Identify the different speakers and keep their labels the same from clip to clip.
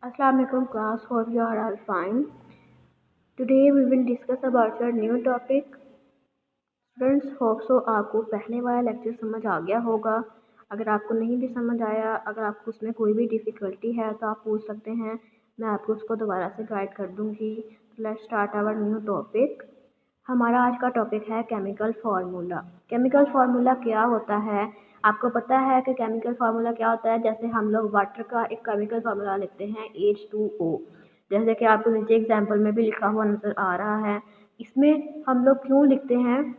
Speaker 1: Assalamualaikum class, hope you are all fine. Today we will discuss about your new topic. Students, hope so आपको पहले वाला lecture समझ आ गया होगा। अगर आपको नहीं भी समझ आया, अगर आपको उसमें कोई भी डिफ़िकल्टी है तो आप पूछ सकते हैं, मैं आपको उसको दोबारा से गाइड कर दूँगी। Let's start our new topic. हमारा आज का टॉपिक है केमिकल फार्मूला। केमिकल फार्मूला क्या होता है? आपको पता है कि केमिकल फार्मूला क्या होता है? जैसे हम लोग वाटर का एक केमिकल फार्मूला लिखते हैं H2O, जैसे कि आपको नीचे एग्जाम्पल में भी लिखा हुआ नज़र आ रहा है। इसमें हम लोग क्यों लिखते हैं?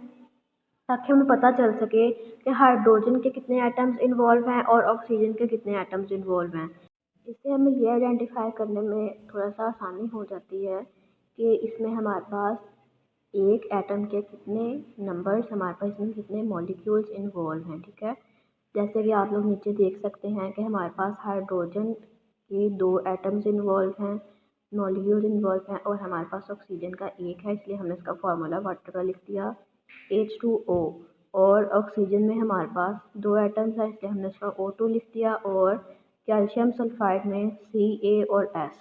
Speaker 1: ताकि हमें पता चल सके कि हाइड्रोजन के कितने एटम्स इन्वॉल्व हैं और ऑक्सीजन के कितने एटम्स इन्वॉल्व हैं। इससे हमें ये आइडेंटिफाई करने में थोड़ा सा आसानी हो जाती है कि इसमें हमारे पास एक एटम के कितने नंबर्स, हमारे पास इसमें कितने मॉलिक्यूल्स इन्वॉल्व हैं। ठीक है, जैसे कि आप लोग नीचे देख सकते हैं कि हमारे पास हाइड्रोजन के 2 एटम्स इन्वॉल्व हैं, मॉलिक्यूल्स इन्वॉल्व हैं, और हमारे पास ऑक्सीजन का एक है, इसलिए हमने इसका फार्मूला वाटर का लिख दिया H2O। और ऑक्सीजन में हमारे पास 2 एटम्स हैं, इसलिए हमने इसका O2 लिख दिया। और कैल्शियम सल्फाइड में Ca और S,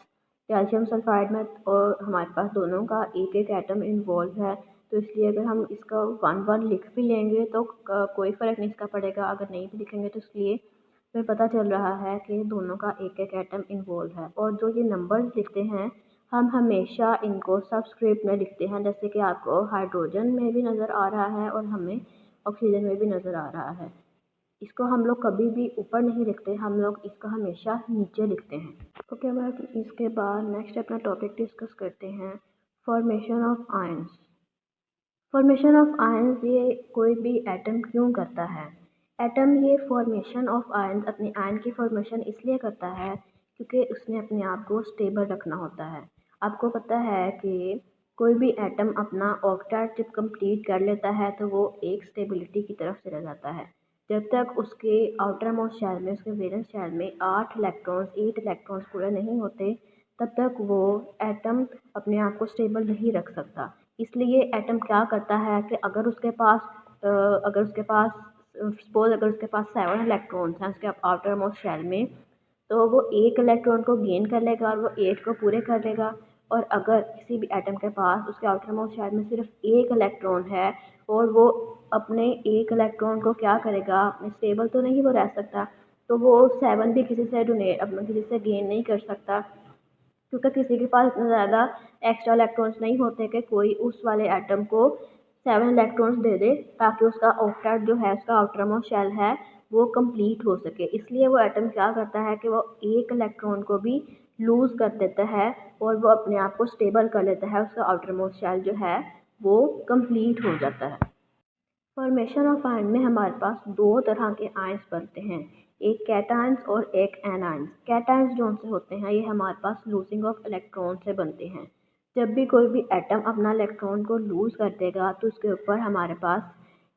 Speaker 1: कैल्शियम सल्फाइड में और हमारे पास दोनों का एक एक एटम इन्वॉल्व है, तो इसलिए अगर हम इसका 1-1 लिख भी लेंगे तो कोई फ़र्क नहीं इसका पड़ेगा। अगर नहीं भी लिखेंगे तो इसलिए हमें पता चल रहा है कि दोनों का एक एक एटम इन्वॉल्व है। और जो ये नंबर्स लिखते हैं, हम हमेशा इनको सबस्क्रिप्ट में लिखते हैं, जैसे कि आपको हाइड्रोजन में भी नज़र आ रहा है और हमें ऑक्सीजन में भी नज़र आ रहा है। इसको हम लोग कभी भी ऊपर नहीं लिखते, हम लोग इसको हमेशा नीचे लिखते हैं। ओके, अब इसके बाद नेक्स्ट अपना टॉपिक डिस्कस करते हैं, formation of ions. Formation of ions ये कोई भी एटम क्यों करता है? एटम ये फॉर्मेशन ऑफ आयंस, अपने आयन की फॉर्मेशन इसलिए करता है क्योंकि उसने अपने आप को स्टेबल रखना होता है। आपको पता है कि कोई भी एटम अपना ऑक्टेट जब कंप्लीट कर लेता है तो वो एक स्टेबिलिटी की तरफ चला जाता है। जब तक उसके आउटर मोस्ट शेल में, उसके वैलेंस शेल में 8 इलेक्ट्रॉन्स पूरे नहीं होते, तब तक वो एटम अपने आप को स्टेबल नहीं रख सकता। इसलिए एटम क्या करता है कि अगर उसके पास सपोज अगर उसके पास 7 इलेक्ट्रॉन्स हैं उसके आउटर मोस्ट शेल में, तो वो एक इलेक्ट्रॉन को गेन कर लेगा और वो 8 को पूरे कर लेगा। और अगर किसी भी एटम के पास उसके आउटर मोस्ट शेल में सिर्फ एक इलेक्ट्रॉन है और वो अपने एक इलेक्ट्रॉन को क्या करेगा, अपने स्टेबल तो नहीं वो रह सकता, तो वो 7 भी किसी से डोनेट अपना किसी से गेन नहीं कर सकता, क्योंकि किसी के पास इतना ज़्यादा एक्स्ट्रा इलेक्ट्रॉन्स नहीं होते कि कोई उस वाले एटम को 7 इलेक्ट्रॉन्स दे दे ताकि उसका ऑक्टेट जो है, उसका आउटर मोस्ट शेल है, वो कंप्लीट हो सके। इसलिए वो एटम क्या करता है कि वो एक इलेक्ट्रॉन को भी लूज़ कर देता है और वो अपने आप को स्टेबल कर लेता है, उसका आउटर मोस्ट शेल जो है वो कंप्लीट हो जाता है। फॉर्मेशन ऑफ आयन में हमारे पास 2 तरह के आयंस बनते हैं, एक कैटायंस और एक एनायंस। कैटायंस जो से होते हैं ये हमारे पास लूजिंग ऑफ इलेक्ट्रॉन से बनते हैं। जब भी कोई भी एटम अपना इलेक्ट्रॉन को लूज़ कर देगा तो उसके ऊपर हमारे पास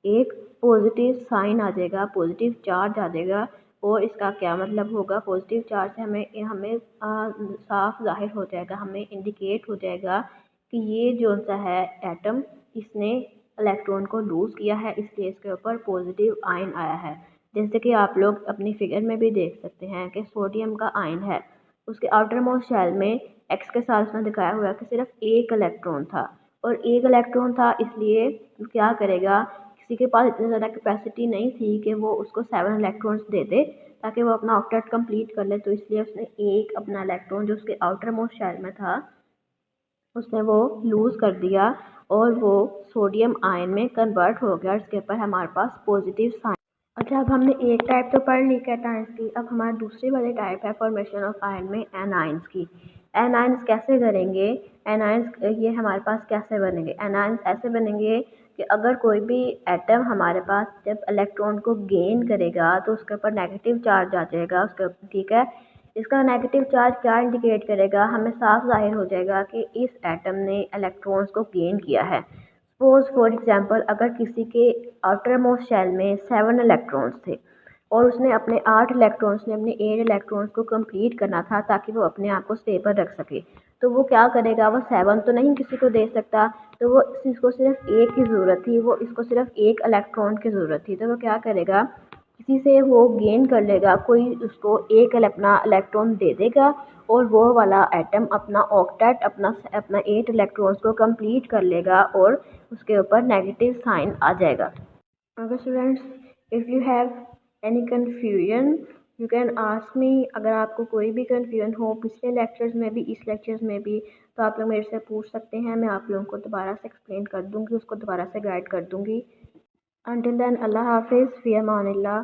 Speaker 1: एक पॉजिटिव साइन आ जाएगा, पॉजिटिव चार्ज आ जाएगा। और इसका क्या मतलब होगा? पॉजिटिव चार्ज से हमें हमें साफ जाहिर हो जाएगा, हमें इंडिकेट हो जाएगा कि ये जो सा है एटम, इसने इलेक्ट्रॉन को लूज़ किया है, इसलिए इसके ऊपर पॉजिटिव आयन आया है। जैसे कि आप लोग अपनी फिगर में भी देख सकते हैं कि सोडियम का आयन है, उसके आउटर मोस्ट शेल में एक्स के साथ उसने दिखाया हुआ है कि सिर्फ एक इलेक्ट्रॉन था, और एक इलेक्ट्रॉन था इसलिए क्या करेगा, किसी के पास इतनी ज़्यादा कैपेसिटी नहीं थी कि वो उसको 7 इलेक्ट्रॉन्स दे दे ताकि वो अपना ऑक्टेट कंप्लीट कर ले, तो इसलिए उसने एक अपना इलेक्ट्रॉन जो उसके आउटर मोस्ट शेल में था उसने वो लूज़ कर दिया और वो सोडियम आयन में कन्वर्ट हो गया। इसके ऊपर हमारे पास पॉजिटिव साइन। अच्छा, अब हमने एक टाइप तो पढ़ ली कैटायंस की, अब हमारी दूसरी वाली टाइप है फॉर्मेशन ऑफ आयन में एनायंस की। एनायंस कैसे करेंगे? एनायंस ये हमारे पास कैसे बनेंगे? एनायंस ऐसे बनेंगे कि अगर कोई भी एटम हमारे पास जब इलेक्ट्रॉन को गेन करेगा तो उसके ऊपर नेगेटिव चार्ज आ जाएगा उसके ऊपर। ठीक है, इसका नेगेटिव चार्ज क्या इंडिकेट करेगा? हमें साफ जाहिर हो जाएगा कि इस एटम ने इलेक्ट्रॉन्स को गेन किया है। सपोज फॉर एग्जांपल अगर किसी के आउटर मोस्ट शेल में 7 इलेक्ट्रॉन्स थे और उसने अपने 8 इलेक्ट्रॉन्स ने अपने 8 इलेक्ट्रॉन्स को कंप्लीट करना था ताकि वो अपने आप को स्टेबल रख सके, तो वो क्या करेगा, वो 7 तो नहीं किसी को दे सकता, तो वो इसको सिर्फ एक की ज़रूरत थी, वो इसको सिर्फ एक इलेक्ट्रॉन की ज़रूरत थी, तो वो क्या करेगा, किसी से वो गेन कर लेगा, कोई उसको एक अपना इलेक्ट्रॉन दे देगा और वो वाला एटम अपना ऑक्टेट अपना अपना 8 इलेक्ट्रॉन्स को कंप्लीट कर लेगा और उसके ऊपर नेगेटिव साइन आ जाएगा। अगर students if you have any confusion you can ask me. अगर आपको कोई भी कन्फ्यूजन हो पिछले लेक्चर्स में भी इस लेक्चर्स में भी तो आप लोग मेरे से पूछ सकते हैं, मैं आप लोगों को दोबारा से एक्सप्लेन कर दूँगी, उसको दोबारा से गाइड कर दूँगी। Until then, Allah Hafiz, fi amanillah.